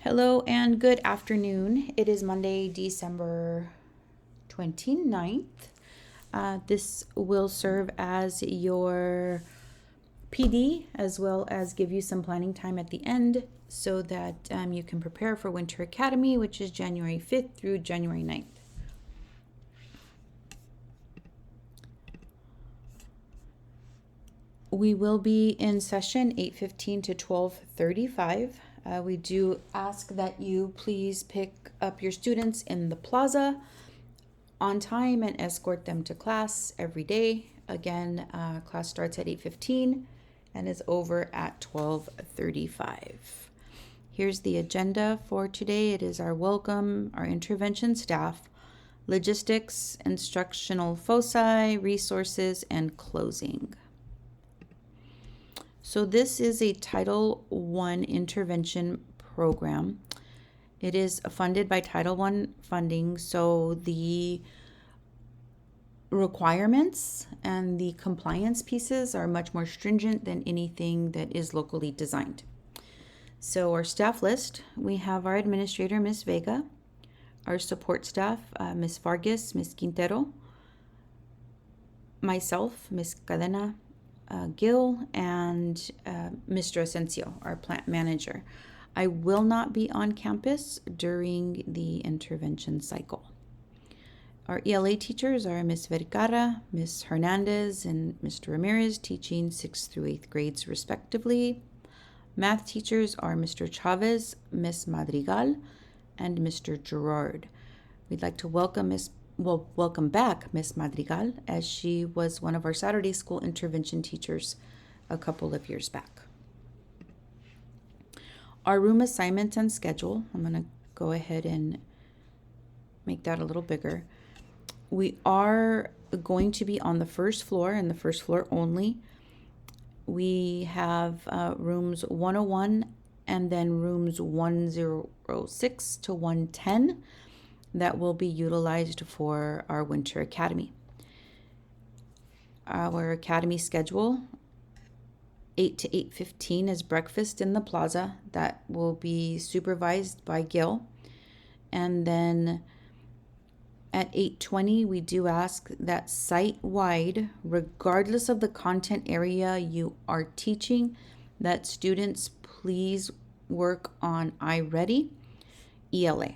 Hello and good afternoon. It is Monday, December 29th. This will serve as your PD as well as give you some planning time at the end so that you can prepare for Winter Academy, which is January 5th through January 9th. We will be in session 8:15 to 12:35. We do ask that you please pick up your students in the plaza on time and escort them to class every day. Again, class starts at 8:15 and is over at 12:35. Here's the agenda for today. It is our welcome, our intervention staff, logistics, instructional foci, resources, and closing. So this is a Title I intervention program. It is funded by Title I funding, so the requirements and the compliance pieces are much more stringent than anything that is locally designed. So our staff list, we have our administrator, Ms. Vega, our support staff, Ms. Vargas, Ms. Quintero, myself, Ms. Cadena, Gil, and Mr. Asensio, our plant manager. I will not be on campus during the intervention cycle. Our ELA teachers are Ms. Vergara, Ms. Hernandez, and Mr. Ramirez, teaching 6th through 8th grades respectively. Math teachers are Mr. Chavez, Ms. Madrigal, and Mr. Gerard. We'd like to welcome back Miss Madrigal, as she was one of our Saturday school intervention teachers a couple of years back. Our room assignment and schedule, I'm going to go ahead and make that a little bigger. We are going to be on the first floor and the first floor only. We have rooms 101 and then rooms 106 to 110. That will be utilized for our Winter Academy. Our Academy schedule, 8 to 8:15 is breakfast in the plaza. That will be supervised by Gil. And then at 8:20, we do ask that site-wide, regardless of the content area you are teaching, that students please work on iReady, ELA.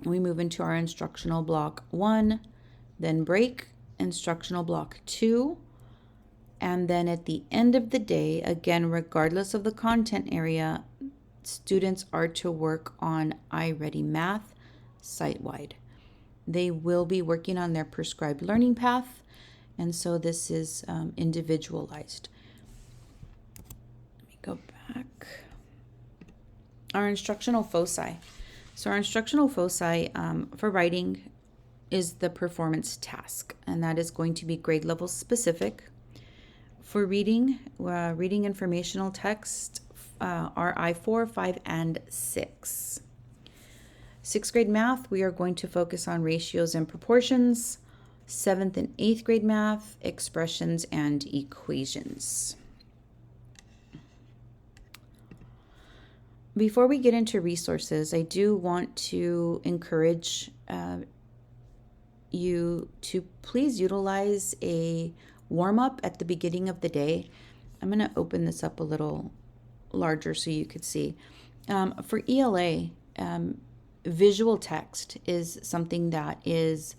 We move into our instructional block 1, then break, instructional block 2, and then at the end of the day, again, regardless of the content area, students are to work on iReady Math site-wide. They will be working on their prescribed learning path, and so this is individualized. Let me go back. Our instructional foci. So our instructional foci for writing is the performance task, and that is going to be grade level specific. For reading, reading informational text are I4, 5, and 6. 6th grade math, we are going to focus on ratios and proportions. 7th and 8th grade math, expressions and equations. Before we get into resources, I do want to encourage you to please utilize a warm-up at the beginning of the day. I'm going to open this up a little larger so you could see. For ELA, visual text is something that is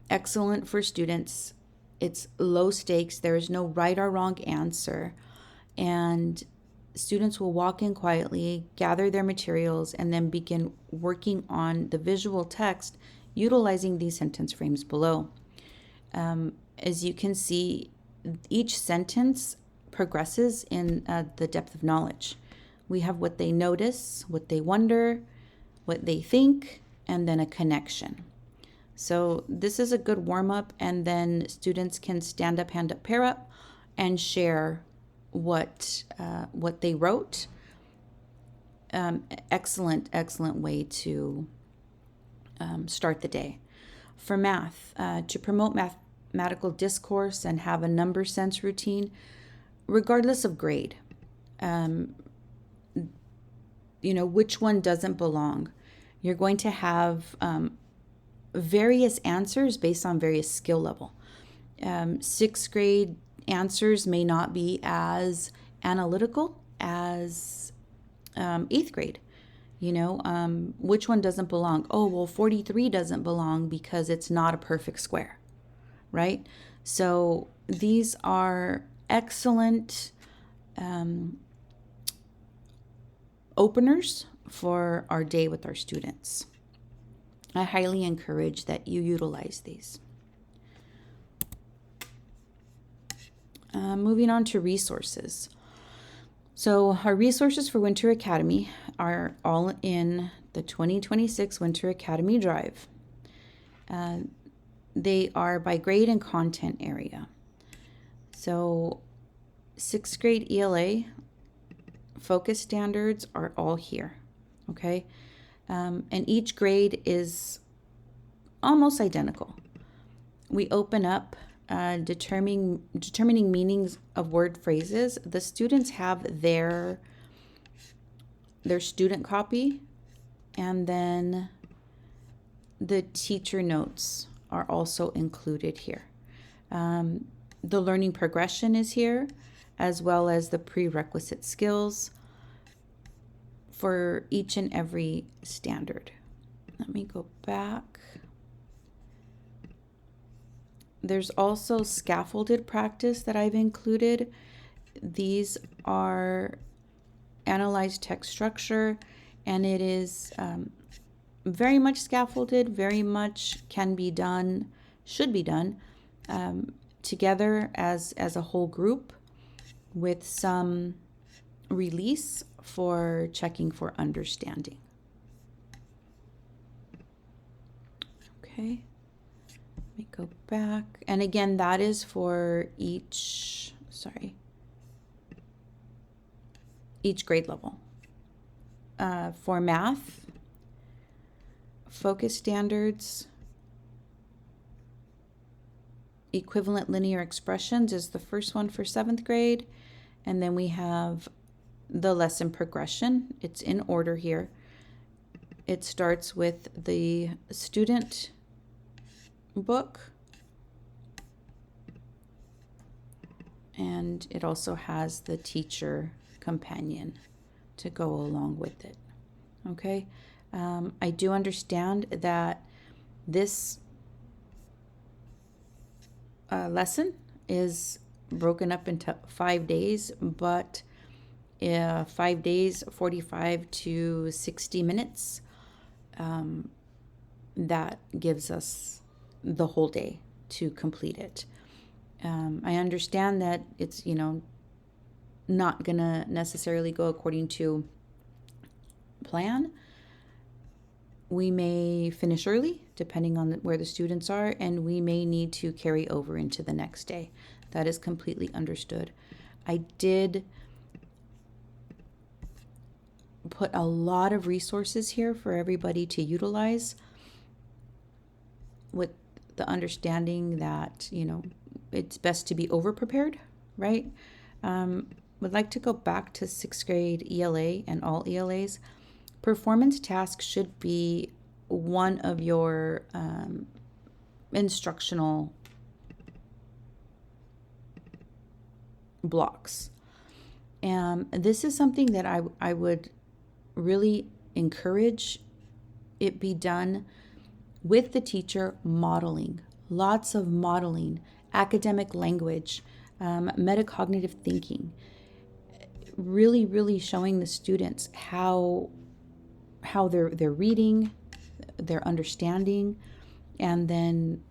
excellent for students. It's low stakes. There is no right or wrong answer. And students will walk in quietly, gather their materials, and then begin working on the visual text utilizing these sentence frames below. As you can see, each sentence progresses in the depth of knowledge. We have what they notice, what they wonder, what they think, and then a connection. So this is a good warm-up, and then students can stand up, hand up, pair up, and share what they wrote. Excellent way to start the day. For math, to promote mathematical discourse and have a number sense routine, regardless of grade. which one doesn't belong. You're going to have various answers based on various skill level. Sixth grade answers may not be as analytical as eighth grade. Which one doesn't belong? Oh, well, 43 doesn't belong because it's not a perfect square, right? So these are excellent openers for our day with our students. I highly encourage that you utilize these. Moving on to resources. So our resources for Winter Academy are all in the 2026 Winter Academy Drive. They are by grade and content area. So 6th grade ELA focus standards are all here, okay? And each grade is almost identical. We open up determining meanings of word phrases. The students have their student copy, and then the teacher notes are also included here. The learning progression is here, as well as the prerequisite skills for each and every standard. Let me go back. There's also scaffolded practice that I've included. These are analyzed text structure, and it is very much scaffolded, very much can be done, should be done together as a whole group with some release for checking for understanding. Okay. Let me go back. And again, that is for each grade level. For math, focus standards, equivalent linear expressions is the first one for 7th grade. And then we have the lesson progression. It's in order here. It starts with the student book, and it also has the teacher companion to go along with it. Okay, I do understand that this lesson is broken up into 5 days, but 5 days, 45 to 60 minutes, that gives us the whole day to complete it. I understand that it's, not gonna necessarily go according to plan. We may finish early, depending on where the students are, and we may need to carry over into the next day. That is completely understood. I did put a lot of resources here for everybody to utilize, with the understanding that, it's best to be over-prepared, right? Would like to go back to 6th grade ELA and all ELAs. Performance tasks should be one of your instructional blocks. This is something that I would really encourage it be done with the teacher modeling. Lots of modeling, academic language, metacognitive thinking. Really, really showing the students how they're reading, their understanding, and then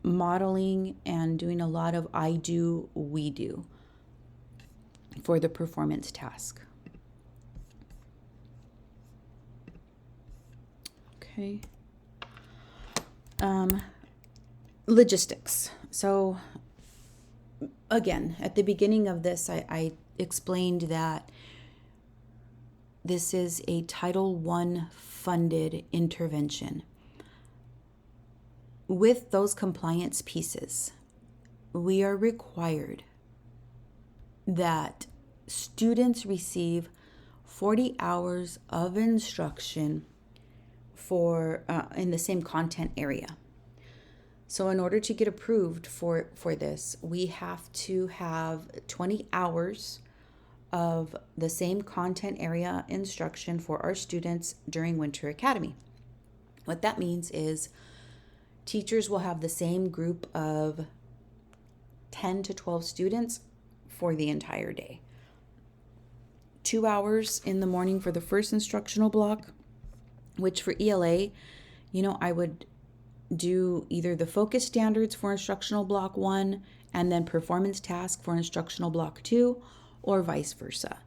modeling and doing a lot of I do, we do for the performance task. Okay. Logistics. So again, at the beginning of this, I explained that this is a Title I funded intervention. With those compliance pieces, we are required that students receive 40 hours of instruction for in the same content area. So in order to get approved for this, we have to have 20 hours of the same content area instruction for our students during Winter Academy. What that means is teachers will have the same group of 10 to 12 students for the entire day. 2 hours in the morning for the first instructional block, which for ELA, I would do either the focus standards for instructional block 1 and then performance task for instructional block 2, or vice versa.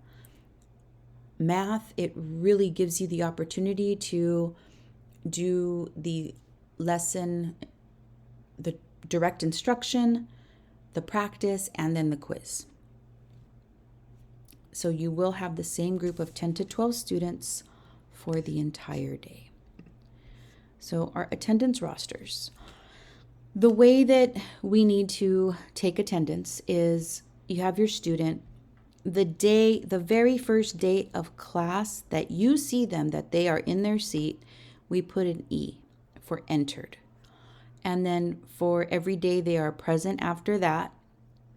Math, it really gives you the opportunity to do the lesson, the direct instruction, the practice, and then the quiz. So you will have the same group of 10 to 12 students for the entire day. So our attendance rosters. The way that we need to take attendance is you have your student. The very first day of class that you see them, that they are in their seat, we put an E for entered. And then for every day they are present after that,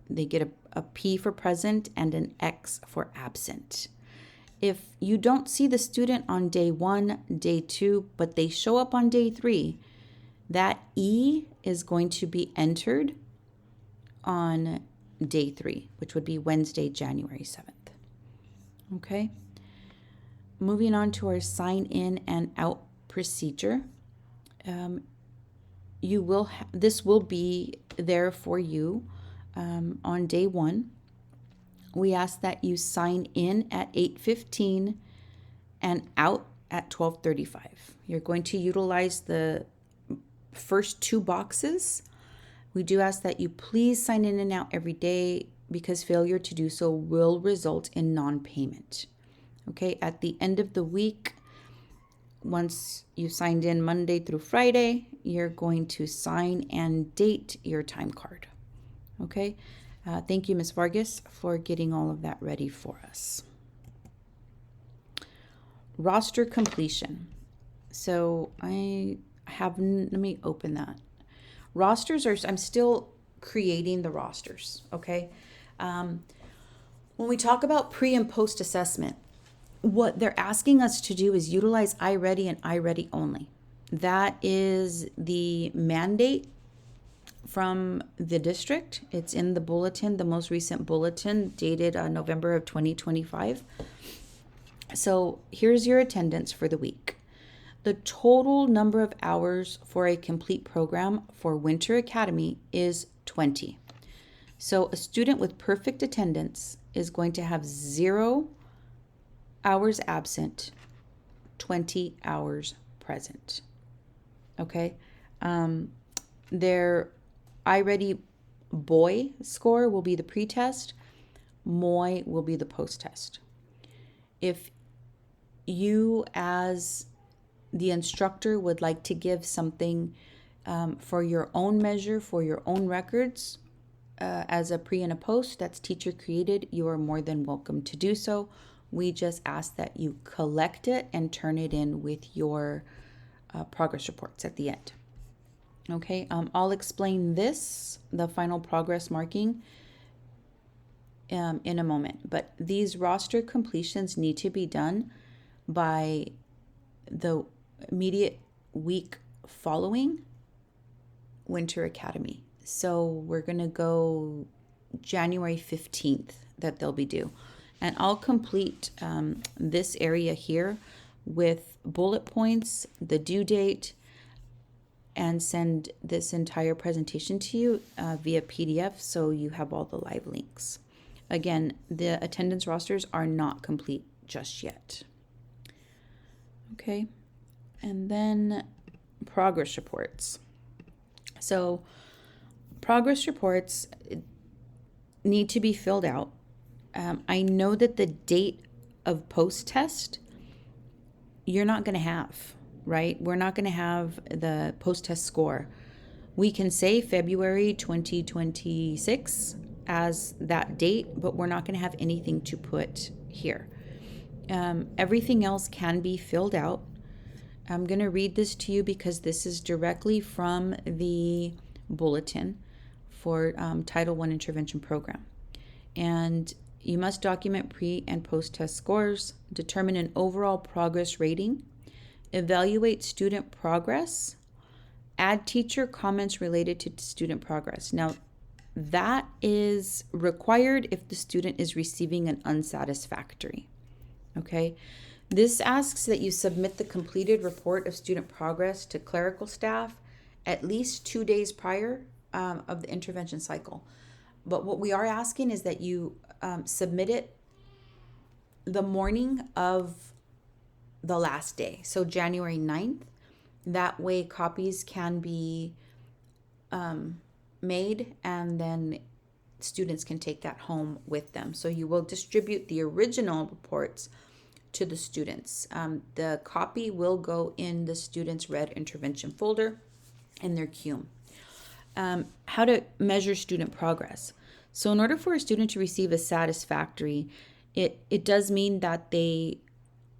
they get a P for present and an X for absent. If you don't see the student on day 1, day 2, but they show up on day 3, that E is going to be entered on day 3, which would be Wednesday, January 7th. Okay. Moving on to our sign in and out procedure. This will be there for you on day 1. We ask that you sign in at 8:15 and out at 12:35. You're going to utilize the first 2 boxes. We do ask that you please sign in and out every day because failure to do so will result in non-payment. Okay, at the end of the week, once you signed in Monday through Friday, you're going to sign and date your time card. Okay, thank you, Ms. Vargas, for getting all of that ready for us. Roster completion. So let me open that. I'm still creating the rosters, okay? When we talk about pre and post assessment, what they're asking us to do is utilize iReady and iReady only. That is the mandate from the district. It's in the bulletin, the most recent bulletin dated November of 2025. So here's your attendance for the week. The total number of hours for a complete program for Winter Academy is 20. So a student with perfect attendance is going to have 0 hours absent, 20 hours present. Okay. Their iReady boy score will be the pretest. MOI will be the post-test. If you as the instructor would like to give something for your own measure, for your own records, as a pre and a post that's teacher created, you are more than welcome to do so. We just ask that you collect it and turn it in with your progress reports at the end. Okay, I'll explain the final progress marking, in a moment. But these roster completions need to be done by the immediate week following Winter Academy. So we're going to go January 15th that they'll be due. And I'll complete this area here with bullet points, the due date, and send this entire presentation to you via PDF so you have all the live links. Again, the attendance rosters are not complete just yet. Okay, and then progress reports. So progress reports need to be filled out. I know that the date of post-test, you're not going to have, right? We're not going to have the post-test score. We can say February 2026 as that date, but we're not going to have anything to put here. Everything else can be filled out. I'm going to read this to you because this is directly from the bulletin for Title I Intervention Program. And you must document pre and post-test scores, determine an overall progress rating, evaluate student progress, add teacher comments related to student progress. Now, that is required if the student is receiving an unsatisfactory. Okay? This asks that you submit the completed report of student progress to clerical staff at least 2 days prior of the intervention cycle. But what we are asking is that you submit it the morning of the last day, so January 9th. That way copies can be made and then students can take that home with them. So you will distribute the original reports to the students. The copy will go in the students' red intervention folder in their CUME. How to measure student progress. So in order for a student to receive a satisfactory, it does mean that they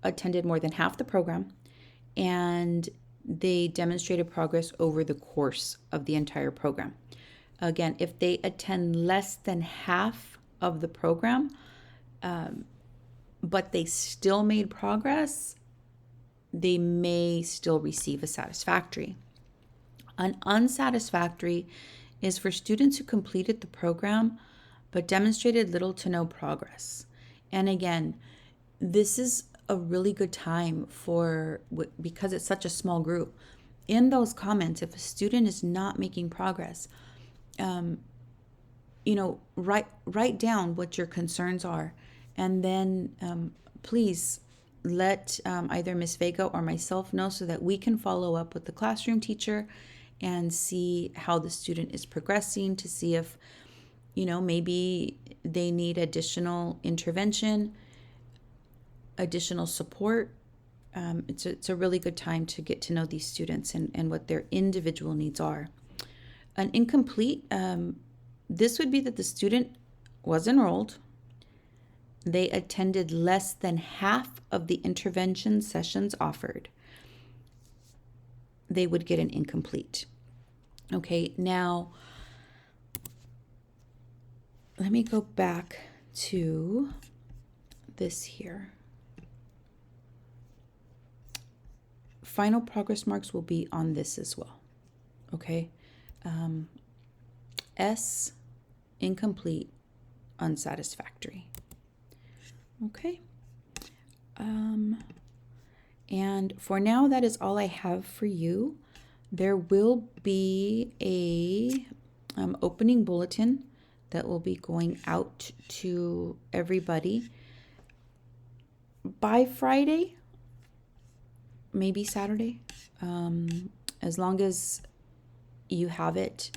attended more than half the program and they demonstrated progress over the course of the entire program. Again, if they attend less than half of the program, but they still made progress, they may still receive a satisfactory. An unsatisfactory is for students who completed the program but demonstrated little to no progress. And again, this is a really good time because it's such a small group. In those comments, if a student is not making progress, write down what your concerns are, and then please let either Ms. Vega or myself know so that we can follow up with the classroom teacher and see how the student is progressing, to see if maybe they need additional intervention, additional support. It's a really good time to get to know these students and what their individual needs are. An incomplete, this would be that the student was enrolled, they attended less than half of the intervention sessions offered. They would get an incomplete. Okay, now let me go back to this here. Final progress marks will be on this as well. Okay. S, incomplete, unsatisfactory. Okay. And for now, that is all I have for you. There will be a opening bulletin that will be going out to everybody by Friday, maybe Saturday, as long as you have it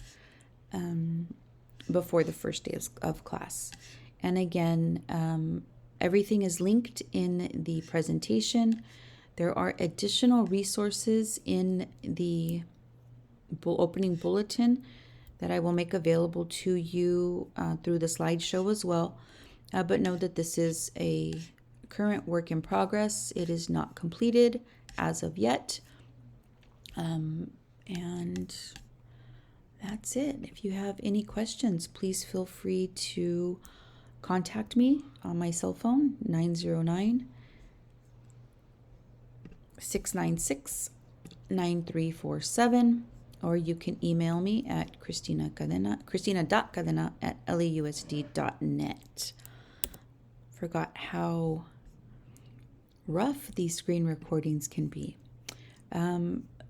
before the first day of class. And again, everything is linked in the presentation. There are additional resources in the opening bulletin that I will make available to you through the slideshow as well. But know that this is a current work in progress. It is not completed as of yet. And that's it. If you have any questions, please feel free to contact me on my cell phone, 909-696-9347, or you can email me at christina.cadena@lausd.net. Forgot how rough these screen recordings can be.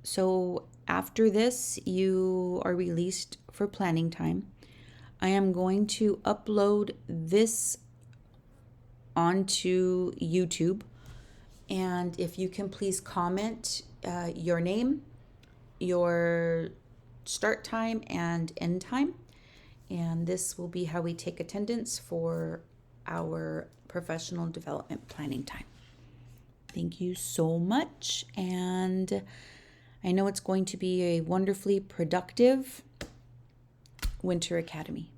So after this, you are released for planning time. I am going to upload this onto YouTube. And if you can please comment your name, your start time and end time. And this will be how we take attendance for our professional development planning time. Thank you so much. And I know it's going to be a wonderfully productive Winter Academy.